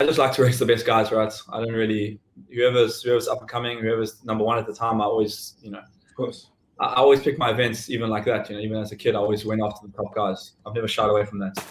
I just like to race the best guys, right? I don't really whoever's up and coming, whoever's number one at the time. I always, of course, I always pick my events even like that. Even as a kid, I always went after the top guys. I've never shied away from that.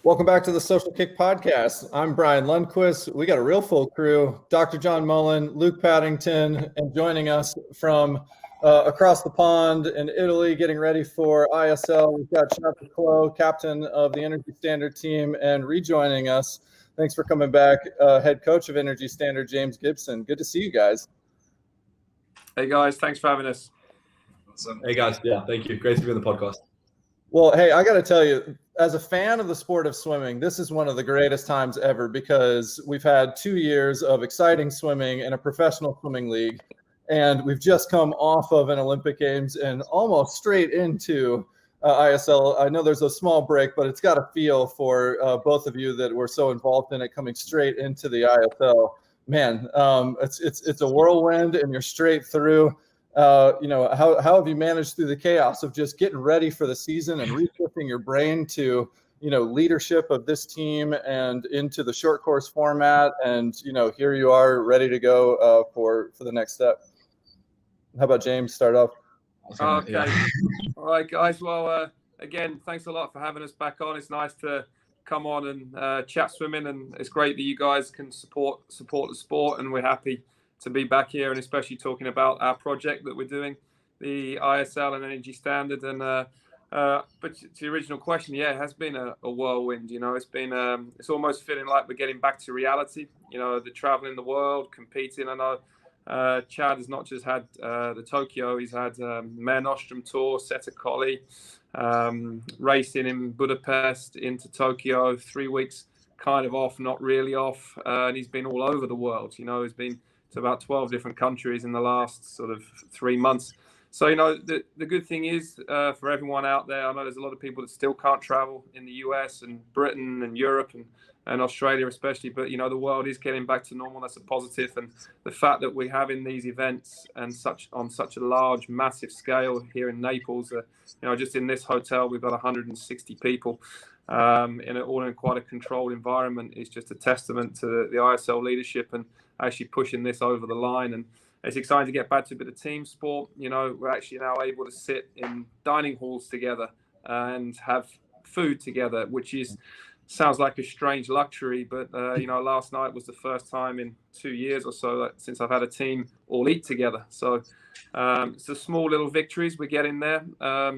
Welcome back to the Social Kick Podcast. I'm Brian Lundquist. We got a real full crew: Dr. John Mullen, Luke Paddington, and joining us from across the pond in Italy, getting ready for ISL. We've got Clos, captain of the Energy Standard team, and rejoining us. Thanks for coming back, head coach of Energy Standard, James Gibson. Good to see you guys. Hey guys, thanks for having us. Awesome. Hey guys, yeah, thank you. Great to be on the podcast. Well, hey, I got to tell you, as a fan of the sport of swimming, this is one of the greatest times ever because we've had 2 years of exciting swimming in a professional swimming league, and we've just come off of an Olympic Games and almost straight into ISL. I know there's a small break, but it's got a feel for both of you that were so involved in it, coming straight into the ISL. Man, it's a whirlwind, and you're straight through. How have you managed through the chaos of just getting ready for the season and reshifting your brain to, leadership of this team and into the short course format? And, here you are ready to go for the next step. How about James, start off? Okay. All right, guys. Well, again, thanks a lot for having us back on. It's nice to come on and chat swimming, and it's great that you guys can support the sport, and we're happy to be back here, and especially talking about our project that we're doing, the ISL and Energy Standard. And but to the original question, yeah, it has been a whirlwind. It's been it's almost feeling like we're getting back to reality. The traveling the world, competing. I know Chad has not just had the Tokyo; he's had Sjostrom tour, Seta Colli, racing in Budapest into Tokyo, 3 weeks kind of off, not really off, and he's been all over the world. He's been to about 12 different countries in the last sort of 3 months. So, the good thing is for everyone out there, I know there's a lot of people that still can't travel in the US and Britain and Europe and Australia especially, but, the world is getting back to normal. That's a positive. And the fact that we're having these events and on such a large, massive scale here in Naples, just in this hotel, we've got 160 people all in quite a controlled environment. Is just a testament to the ISL leadership and actually pushing this over the line. And it's exciting to get back to a bit of team sport. We're actually now able to sit in dining halls together and have food together, which sounds like a strange luxury, but last night was the first time in 2 years or so since I've had a team all eat together. So it's the small little victories we're getting there.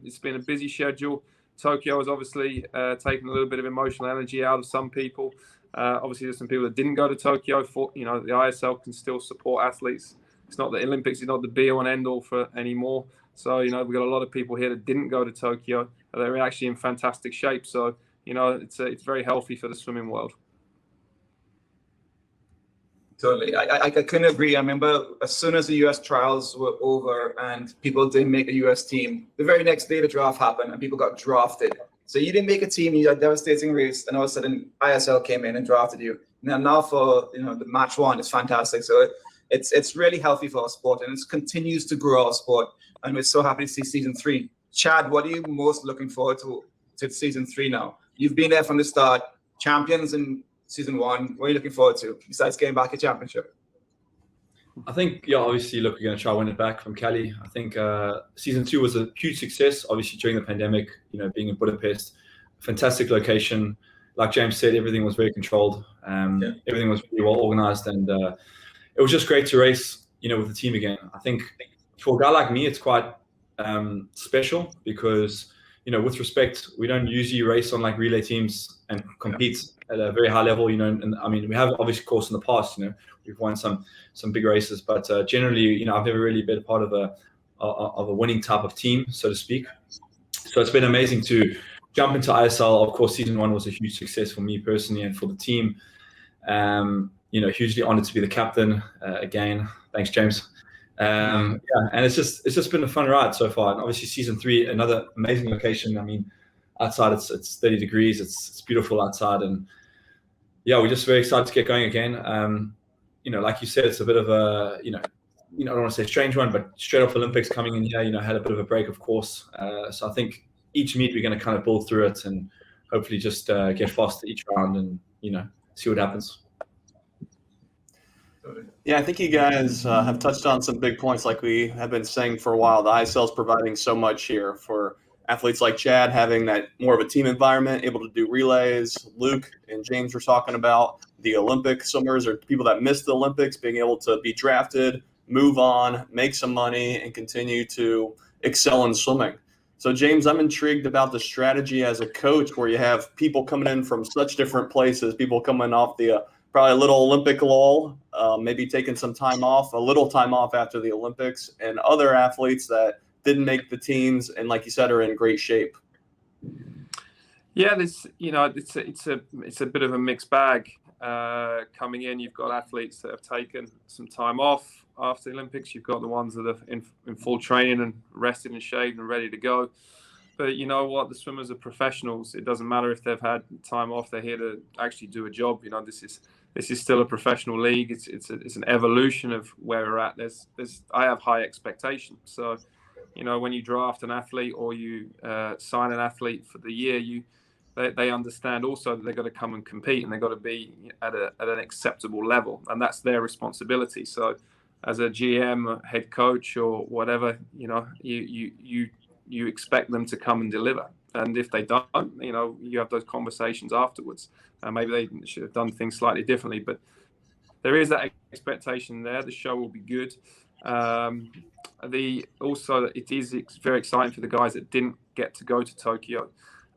It's been a busy schedule. Tokyo has obviously taken a little bit of emotional energy out of some people. Obviously, there's some people that didn't go to Tokyo. The ISL can still support athletes. It's not the Olympics is not the be all and end all for anymore. So we've got a lot of people here that didn't go to Tokyo. They're actually in fantastic shape. So it's very healthy for the swimming world. Totally. I couldn't agree. I remember as soon as the US trials were over and people didn't make a US team, the very next day the draft happened and people got drafted. So you didn't make a team, you had a devastating race, and all of a sudden ISL came in and drafted you. Now for the match one, it's fantastic. So it's really healthy for our sport, and it continues to grow our sport. And we're so happy to see season 3. Chad, what are you most looking forward to season 3 now? You've been there from the start, champions in season 1. What are you looking forward to besides getting back a championship? I think, obviously, look, we're going to try to win it back from Cali. I think season 2 was a huge success, obviously, during the pandemic, being in Budapest. Fantastic location. Like James said, everything was very controlled. Everything was really well organized. And it was just great to race, with the team again. I think for a guy like me, it's quite special because, with respect, we don't usually race on like relay teams and compete at a very high level, and I mean, we have obviously, of course, in the past, we've won some big races, but generally, I've never really been a part of a winning type of team, so to speak. So it's been amazing to jump into ISL. Of course, season 1 was a huge success for me personally and for the team. Hugely honored to be the captain again. Thanks, James. And it's just been a fun ride so far. And obviously, season 3, another amazing location. I mean, outside it's 30 degrees. It's beautiful outside, and we're just very excited to get going again. Like you said, it's a bit of a I don't want to say strange one, but straight off Olympics coming in here, had a bit of a break, of course. So I think each meet we're going to kind of build through it and hopefully just get faster each round and see what happens. Yeah, I think you guys have touched on some big points like we have been saying for a while. The ISL is providing so much here for athletes like Chad, having that more of a team environment, able to do relays. Luke and James were talking about the Olympic swimmers or people that missed the Olympics being able to be drafted, move on, make some money, and continue to excel in swimming. So, James, I'm intrigued about the strategy as a coach where you have people coming in from such different places, people coming off the probably a little Olympic lull, maybe taking some time off, a little time off after the Olympics, and other athletes that didn't make the teams and, like you said, are in great shape. Yeah, it's a bit of a mixed bag coming in. You've got athletes that have taken some time off after the Olympics. You've got the ones that are in full training and rested and shaved and ready to go. But you know what? The swimmers are professionals. It doesn't matter if they've had time off. They're here to actually do a job. You know, this is still a professional league. It's an evolution of where we're at. I have high expectations. So, you know, when you draft an athlete or you sign an athlete for the year, they understand also that they've got to come and compete and they've got to be at an acceptable level, and that's their responsibility. So, as a GM, head coach, or whatever, you know, you expect them to come and deliver. And if they don't, you know, you have those conversations afterwards. Maybe they should have done things slightly differently, but there is that expectation there. The show will be good. It is very exciting for the guys that didn't get to go to Tokyo.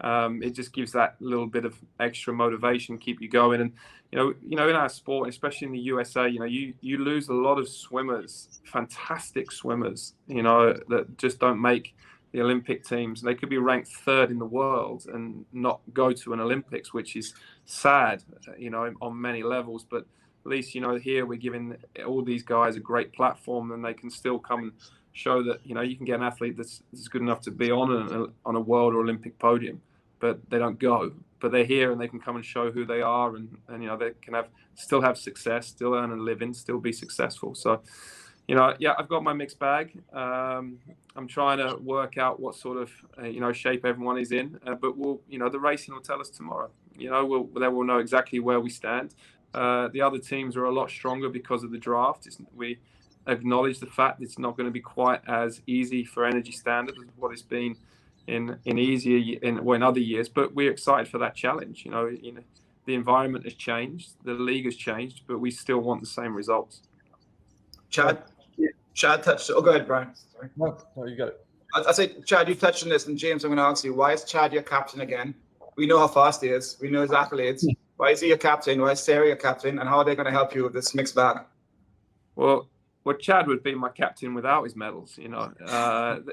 It just gives that little bit of extra motivation, keep you going. And you know, in our sport, especially in the USA, you know, you lose a lot of swimmers, fantastic swimmers, you know, that just don't make the Olympic teams. They could be ranked third in the world and not go to an Olympics, which is sad, you know, on many levels. But at least, you know, here we're giving all these guys a great platform, and they can still come and show that, you know, you can get an athlete that's good enough to be on a world or Olympic podium, but they don't go. But they're here and they can come and show who they are, and you know, they can still have success, still earn a living, still be successful. So, you know, yeah, I've got my mixed bag. I'm trying to work out what sort of you know, shape everyone is in, but you know, the racing will tell us tomorrow. You know, we'll know exactly where we stand. The other teams are a lot stronger because of the draft. We acknowledge the fact it's not going to be quite as easy for energy standards as what it's been in other years, but we're excited for that challenge. You know, the environment has changed, the league has changed, but we still want the same results. Chad touched. Oh, go ahead, Brian. Sorry. No, you got it. I say, Chad, you touched on this, and James, I'm going to ask you, why is Chad your captain again? We know how fast he is. We know his accolades. Why is he your captain? Why is Sarah your captain? And how are they going to help you with this mixed bag? Well, Chad would be my captain without his medals. You know,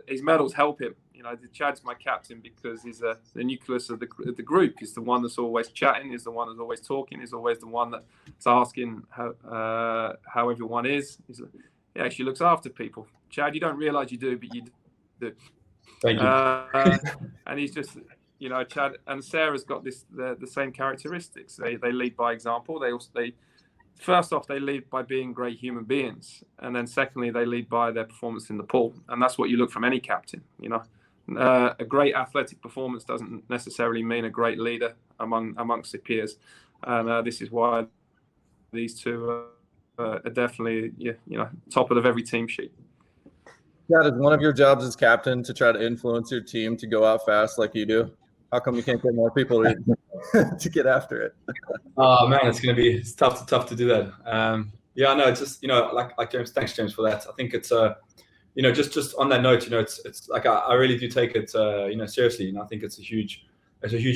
his medals help him. You know, Chad's my captain because he's the nucleus of the group. He's the one that's always chatting. He's the one that's always talking. He's always the one that's asking how everyone is. He actually looks after people. Chad, you don't realise you do, but you do. Thank you. And he's just, you know, Chad and Sarah's got the same characteristics. They lead by example. First off, they lead by being great human beings, and then secondly, they lead by their performance in the pool, and that's what you look from any captain. You know, a great athletic performance doesn't necessarily mean a great leader amongst their peers, and this is why these two are definitely, you know, top of every team sheet. That is one of your jobs as captain, to try to influence your team to go out fast like you do. How come you can't get more people to get after it? Oh man, it's tough to do that. Yeah, no, it's just, you know, like James. Thanks, James, for that. I think it's you know, just on that note, you know, it's like I really do take it you know, seriously, and I think it's a huge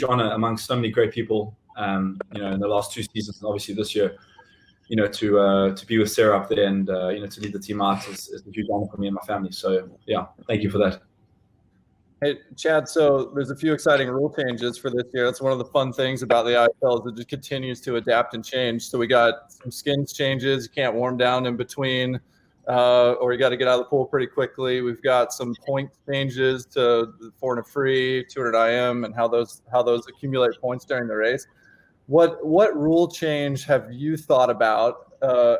honor amongst so many great people. You know, in the last 2 seasons, and obviously this year, you know, to be with Sarah up there and you know, to lead the team out is a huge honor for me and my family. So yeah, thank you for that. Hey, Chad, so there's a few exciting rule changes for this year. That's one of the fun things about the ISL is it just continues to adapt and change. So we got some skins changes. You can't warm down in between, or you got to get out of the pool pretty quickly. We've got some point changes to 4 and a free, 200 IM, and how those accumulate points during the race. What rule change have you thought about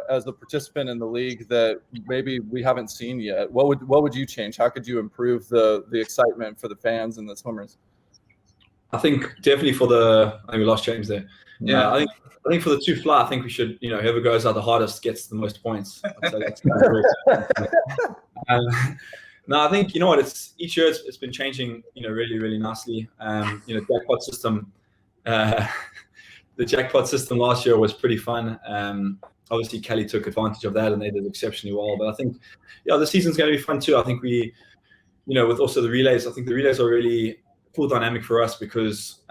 as a participant in the league that maybe we haven't seen yet? What would you change? How could you improve the excitement for the fans and the swimmers? I think definitely I think we lost James there. Yeah. I think for the two fly, I think we should, whoever goes out the hardest gets the most points. I'd say that's no, I think what each year it's been changing, really, really nicely. Jackpot system. The jackpot system last year was pretty fun. Obviously, Kelly took advantage of that, and they did exceptionally well. But I think, the season's going to be fun too. I think we, with also the relays, I think the relays are really cool dynamic for us because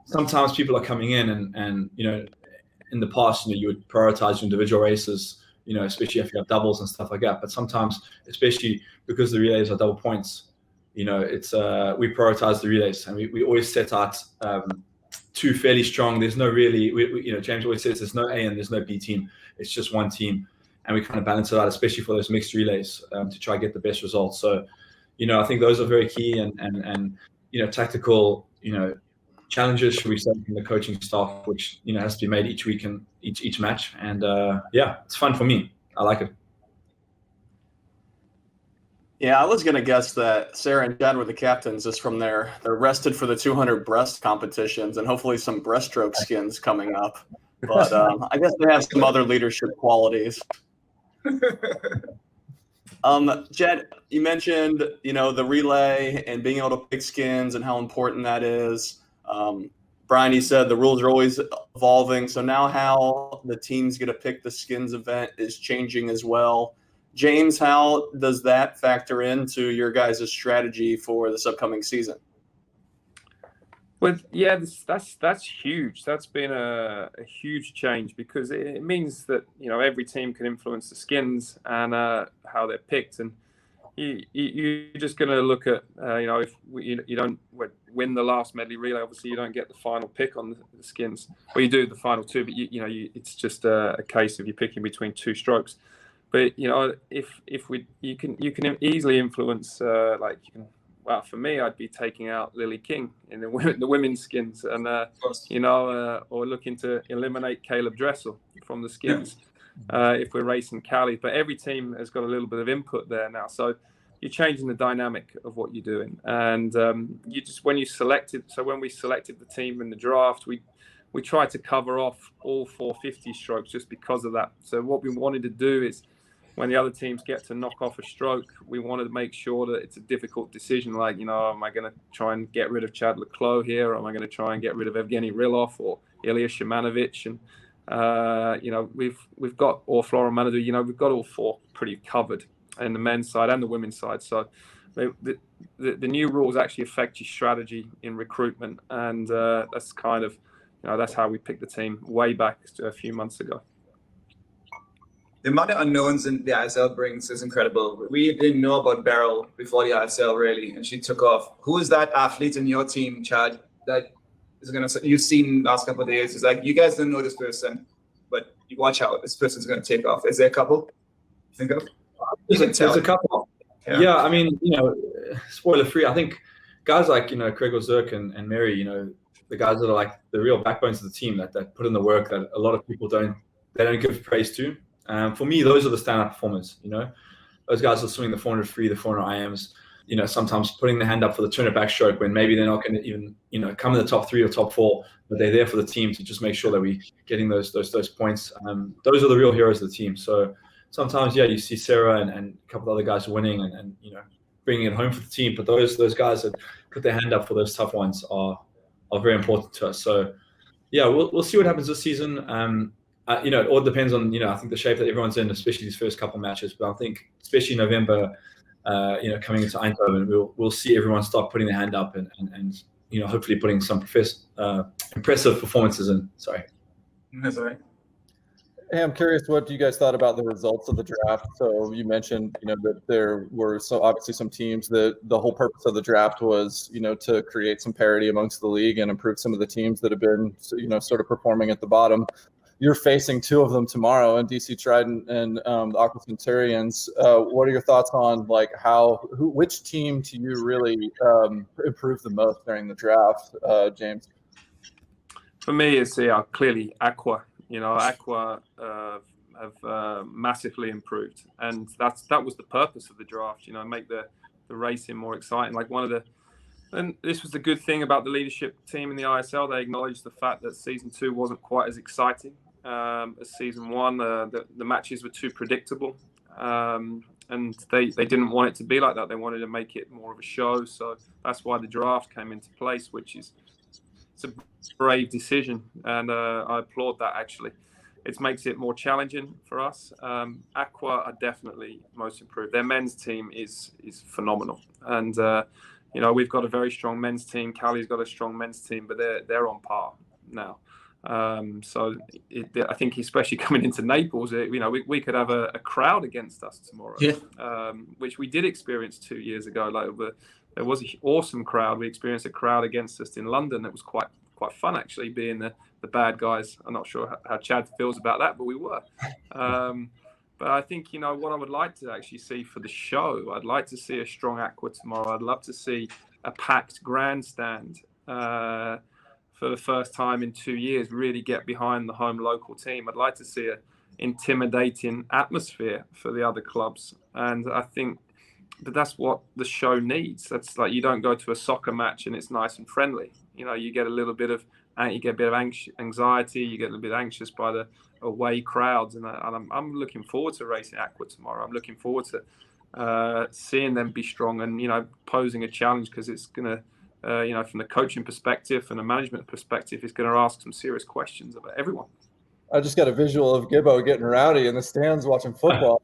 sometimes people are coming in and in the past, you would prioritize your individual races, especially if you have doubles and stuff like that. But sometimes, especially because the relays are double points, it's we prioritize the relays, and we always set out two fairly strong. There's no really, James always says there's no A and there's no B team. It's just one team, and we kind of balance it out, especially for those mixed relays, to try to get the best results. So, I think those are very key, and tactical, challenges, should we say, from the coaching staff, which has to be made each week and each match. And it's fun for me. I like it. Yeah, I was gonna guess that Sarah and Chad were the captains just from they're rested for the 200 breast competitions and hopefully some breaststroke skins coming up. But I guess they have some other leadership qualities. Chad, you mentioned the relay and being able to pick skins and how important that is. Brian, you said the rules are always evolving. So now how the team's going to pick the skins event is changing as well. James, how does that factor into your guys' strategy for this upcoming season? Well, yeah, that's huge. That's been a huge change because it means that every team can influence the skins and how they're picked, and you're just going to look at if you don't win the last medley relay, obviously you don't get the final pick on the skins, or you do the final two, but it's just a case of you picking between two strokes. But if you can easily influence well, for me, I'd be taking out Lily King in the women's skins, and or looking to eliminate Caleb Dressel from the skins if we're racing Cali. But every team has got a little bit of input there now, so you're changing the dynamic of what you're doing. And when we selected the team in the draft, we tried to cover off all 450 strokes just because of that. So what we wanted to do is, when the other teams get to knock off a stroke, we wanted to make sure that it's a difficult decision. Like, am I going to try and get rid of Chad Clos here? Or am I going to try and get rid of Evgeny Rylov or Ilya Shimanovic? And, we've got, or Flora Manadou, we've got all four pretty covered in the men's side and the women's side. So the new rules actually affect your strategy in recruitment. And that's kind of, that's how we picked the team way back a few months ago. The amount of unknowns in the ISL brings is incredible. We didn't know about Beryl before the ISL, really, and she took off. Who is that athlete in your team, Chad, that is going to, you've seen last couple of days? It's like, you guys don't know this person, but you watch out, this person's going to take off. Is there a couple? Think of? There's a couple. Yeah, I mean, spoiler free. I think guys like, Craig Ozurk and Mary, the guys that are like the real backbones of the team that put in the work that a lot of people don't give praise to. For me, those are the standout performers. Those guys are swimming the 400 free, the 400 IMs. Sometimes putting the hand up for the 200 backstroke when maybe they're not going to even come in the top 3 or top 4, but they're there for the team to just make sure that we're getting those points. Those are the real heroes of the team. So sometimes, you see Sarah and a couple of other guys winning and bringing it home for the team. But those guys that put their hand up for those tough ones are very important to us. So we'll see what happens this season. It all depends on, I think the shape that everyone's in, especially these first couple of matches. But I think, especially November, coming into Eindhoven, we'll see everyone start putting their hand up and hopefully putting some impressive performances in. Sorry. That's all right. Hey, I'm curious what you guys thought about the results of the draft. So you mentioned, that there were obviously some teams that the whole purpose of the draft was, to create some parity amongst the league and improve some of the teams that have been, sort of performing at the bottom. You're facing two of them tomorrow in DC Trident and the Aqua Centurions. What are your thoughts on which team do you really improve the most during the draft, James? For me, it's clearly Aqua. Aqua have massively improved, and that was the purpose of the draft. Make the racing more exciting. Like one of And this was the good thing about the leadership team in the ISL. They acknowledged the fact that season 2 wasn't quite as exciting as season 1. The matches were too predictable. And they didn't want it to be like that. They wanted to make it more of a show. So that's why the draft came into place, which is it's a brave decision. And I applaud that, actually. It makes it more challenging for us. Aqua are definitely most improved. Their men's team is phenomenal. And, we've got a very strong men's team. Cali's got a strong men's team, but they're on par now. So I think, especially coming into Naples, we could have a crowd against us tomorrow, which we did experience 2 years ago. There was an awesome crowd. We experienced a crowd against us in London. That was quite fun, actually, being the bad guys. I'm not sure how Chad feels about that, but we were. But I think, what I would like to actually see for the show, I'd like to see a strong Aqua tomorrow. I'd love to see a packed grandstand for the first time in 2 years, really get behind the home local team. I'd like to see an intimidating atmosphere for the other clubs. And I think that's what the show needs. That's like, you don't go to a soccer match and it's nice and friendly. You get a little bit of anxiety. You get a little bit anxious by the away crowds. And I'm looking forward to racing Aqua tomorrow. I'm looking forward to seeing them be strong and, posing a challenge, because it's going to, from the coaching perspective and the management perspective, it's going to ask some serious questions about everyone. I just got a visual of Gibbo getting rowdy in the stands watching football.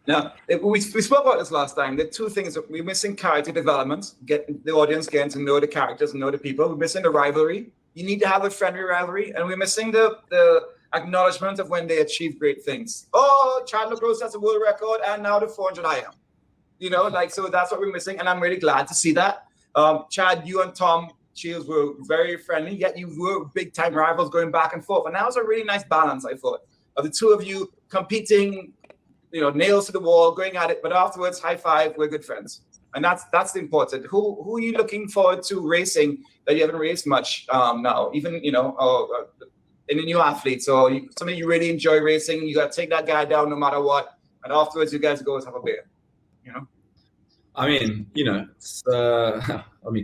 Now, we spoke about this last time. The two things that we're missing: character development, getting the audience getting to know the characters and know the people. We're missing the rivalry. You need to have a friendly rivalry, and we're missing the acknowledgement of when they achieve great things. Oh, Chad LaGrosse has a world record, and now the 400 I am. So that's what we're missing, and I'm really glad to see that. Chad, you and Tom Shields were very friendly, yet you were big-time rivals going back and forth, and that was a really nice balance, I thought, of the two of you competing, nails to the wall, going at it, but afterwards, high five, we're good friends. And that's the important. Who are you looking forward to racing that you haven't raced much now? Even, in a new athlete, so something you really enjoy racing, you got to take that guy down no matter what, and afterwards you guys go and have a beer, I mean,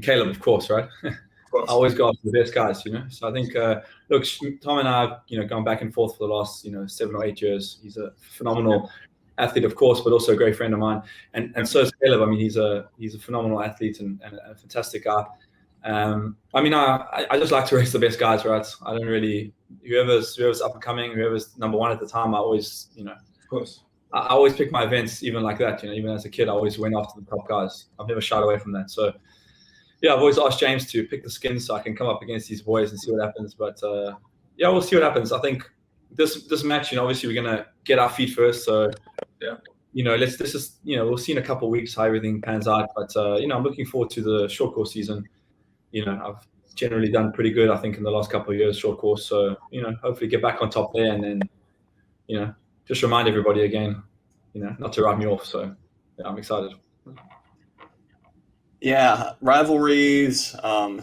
Caleb, of course, right? Of course. I always go after the best guys, So I think, look, Tom and I have, gone back and forth for the last, 7 or 8 years. He's a phenomenal athlete, of course, but also a great friend of mine. And so is Caleb. I mean, he's a phenomenal athlete and a fantastic guy. I just like to race the best guys, right? I don't really, whoever's up and coming, whoever's number one at the time, I always, of course. I always pick my events, even like that. Even as a kid, I always went after the top guys. I've never shied away from that. So, yeah, I've always asked James to pick the skins so I can come up against these boys and see what happens. But we'll see what happens. I think this match, obviously we're gonna get our feet first. So, let's just, we'll see in a couple of weeks how everything pans out. But I'm looking forward to the short course season. I've generally done pretty good, I think, in the last couple of years short course. So, hopefully get back on top there and then, just remind everybody again, not to write me off. So, yeah, I'm excited. Yeah, rivalries,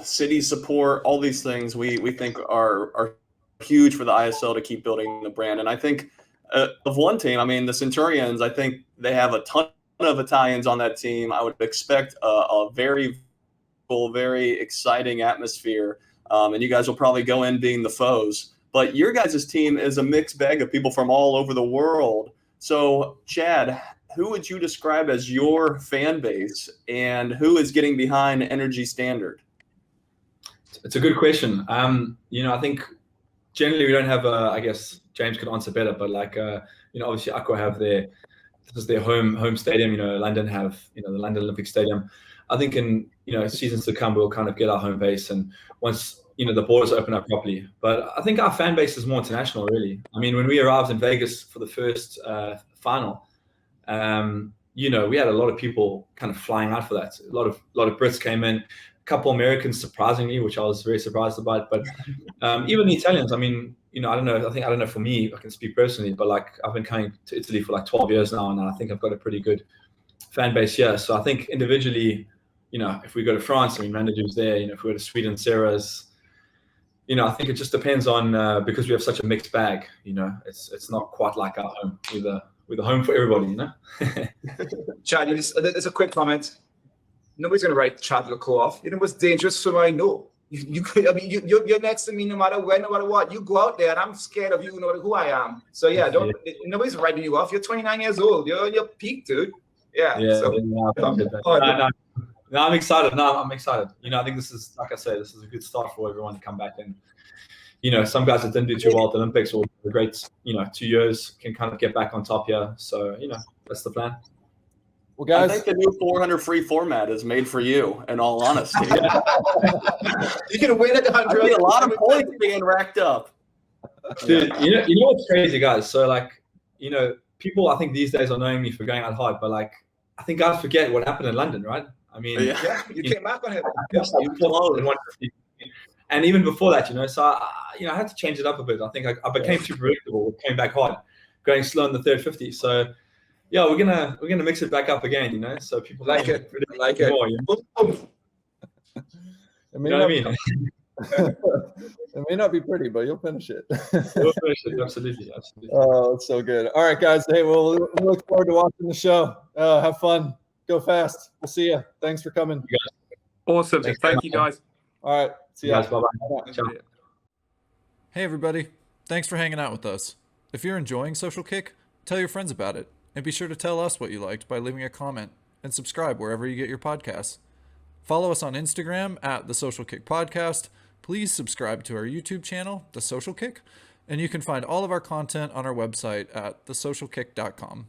city support, all these things we think are huge for the ISL to keep building the brand. And I think of one team, the Centurions, I think they have a ton of Italians on that team. I would expect a very full, very exciting atmosphere. And you guys will probably go in being the foes. But your guys' team is a mixed bag of people from all over the world. So, Chad, who would you describe as your fan base, and who is getting behind Energy Standard? It's a good question. I think generally we don't have I guess James could answer better, but obviously Aqua have this is their home stadium. London have, the London Olympic Stadium. I think in, seasons to come, we'll kind of get our home base, and once, the borders open up properly. But I think our fan base is more international, really. When we arrived in Vegas for the first final, we had a lot of people kind of flying out for that. A lot of Brits came in, a couple Americans, surprisingly, which I was very surprised about. But even the Italians, I don't know for me, I can speak personally, but I've been coming to Italy for 12 years now, and I think I've got a pretty good fan base here. So I think individually, if we go to France, Manager's there, if we go to Sweden, Sarah's, I think it just depends on, because we have such a mixed bag, it's not quite like our home we're the home for everybody, you know. Chad, there's a quick comment. Nobody's gonna write Chad Lecour off. You're the most dangerous swimmer I know. You're next to me no matter when, no matter what. You go out there, and I'm scared of you, no matter who I am. So yeah, nobody's writing you off. You're 29 years old. You're your peak, dude. Yeah. No, I'm excited. No, I'm excited. You know, I think this is, like I say, this is a good start for everyone to come back and, you know, some guys that didn't do too well at the Olympics or the great, 2 years can kind of get back on top here. So, that's the plan. Well, guys, I think the new 400 free format is made for you, in all honesty. You can win at the 100. I see a lot of points being racked up. Dude, you know what's crazy, guys? So, people, I think these days are knowing me for going out hard, but, I think guys forget what happened in London, right? I mean, you came back on it. And even before that, so I had to change it up a bit. I think I became too predictable. Came back hard, going slow in the third 50. So yeah, we're gonna mix it back up again. So people like it. More, I mean, what I mean? It may not be pretty, but you'll finish it. We'll finish it. Absolutely. Oh, it's so good. All right, guys. Hey, well, we look forward to watching the show. Have fun. Go fast. We'll see you. Thanks for coming. Awesome. Thank you, guys. All right. See you guys. Bye-bye. Ciao. Hey, everybody. Thanks for hanging out with us. If you're enjoying Social Kick, tell your friends about it. And be sure to tell us what you liked by leaving a comment and subscribe wherever you get your podcasts. Follow us on Instagram at The Social Kick Podcast. Please subscribe to our YouTube channel, The Social Kick. And you can find all of our content on our website at thesocialkick.com.